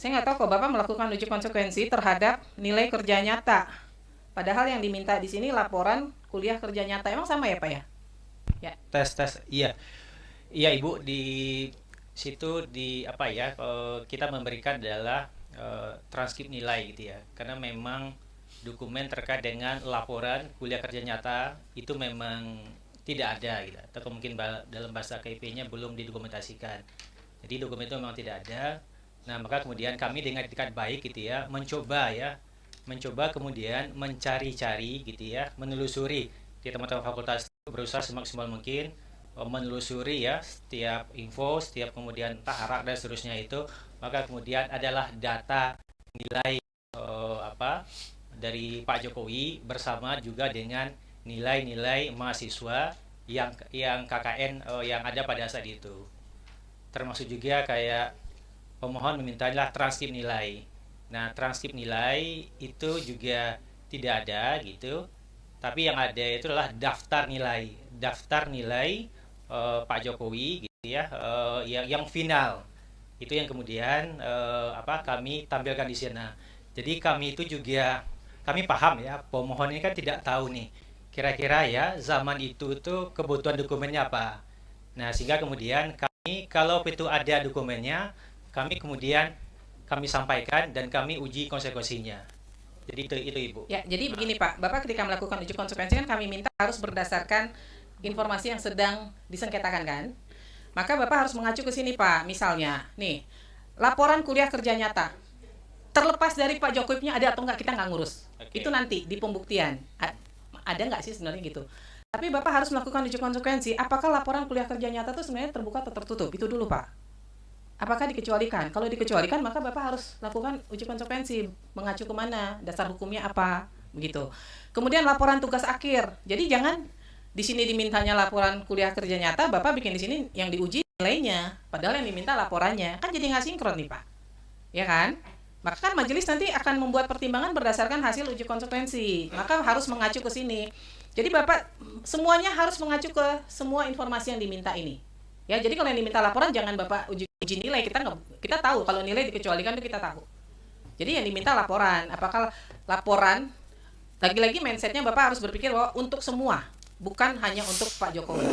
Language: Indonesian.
Saya nggak tahu kok Bapak melakukan uji konsekuensi terhadap nilai kerja nyata. Padahal yang diminta di sini laporan kuliah kerja nyata. Emang sama ya Pak ya? Ya. Tes iya iya Ibu, di situ di apa ya, kita memberikan adalah transkrip nilai gitu ya, karena memang dokumen terkait dengan laporan kuliah kerja nyata itu memang tidak ada gitu, atau mungkin dalam bahasa KIP-nya belum didokumentasikan. Jadi dokumen itu memang tidak ada. Nah, maka kemudian kami dengan etikat baik gitu ya, mencoba kemudian mencari-cari gitu ya, menelusuri di teman-teman fakultas itu, berusaha semaksimal mungkin menelusuri ya setiap info, setiap kemudian taharak dan seterusnya itu, maka kemudian adalah data nilai apa dari Pak Jokowi bersama juga dengan nilai-nilai mahasiswa yang KKN yang ada pada saat itu. Termasuk juga kayak pemohon memintalah transkrip nilai. Nah, transkrip nilai itu juga tidak ada gitu. Tapi yang ada itu adalah daftar nilai. Daftar nilai Pak Jokowi gitu ya, yang final. Itu yang kemudian kami tampilkan di sana. Jadi kami itu juga kami paham ya, pemohon ini kan tidak tahu nih kira-kira ya zaman itu tuh kebutuhan dokumennya apa. Nah, sehingga kemudian kami kalau itu ada dokumennya, kami kemudian kami sampaikan dan kami uji konsekuensinya. Jadi itu Ibu. Ya, jadi begini Pak, Bapak ketika melakukan uji konsekuensi kan kami minta harus berdasarkan informasi yang sedang disengketakan kan? Maka Bapak harus mengacu ke sini Pak. Misalnya, nih, laporan kuliah kerja nyata. Terlepas dari Pak Jokowi-nya ada atau enggak kita nggak ngurus. Oke. Itu nanti di pembuktian. Ada nggak sih sebenarnya gitu. Tapi Bapak harus melakukan uji konsekuensi. Apakah laporan kuliah kerja nyata itu sebenarnya terbuka atau tertutup? Itu dulu Pak. Apakah dikecualikan? Kalau dikecualikan maka Bapak harus lakukan uji konsekuensi, mengacu kemana, dasar hukumnya apa, begitu. Kemudian laporan tugas akhir. Jadi jangan di sini dimintanya laporan kuliah kerja nyata, Bapak bikin di sini yang diuji nilainya, padahal yang diminta laporannya. Kan jadi nggak sinkron nih, Pak. Ya kan? Maka kan majelis nanti akan membuat pertimbangan berdasarkan hasil uji konsekuensi. Maka harus mengacu ke sini. Jadi Bapak semuanya harus mengacu ke semua informasi yang diminta ini. Ya, jadi kalau yang diminta laporan jangan Bapak uji nilai, kita tahu kalau nilai dikecualikan itu kita tahu. Jadi yang diminta laporan, apakah laporan lagi-lagi mindsetnya Bapak harus berpikir bahwa untuk semua, bukan hanya untuk Pak Jokowi.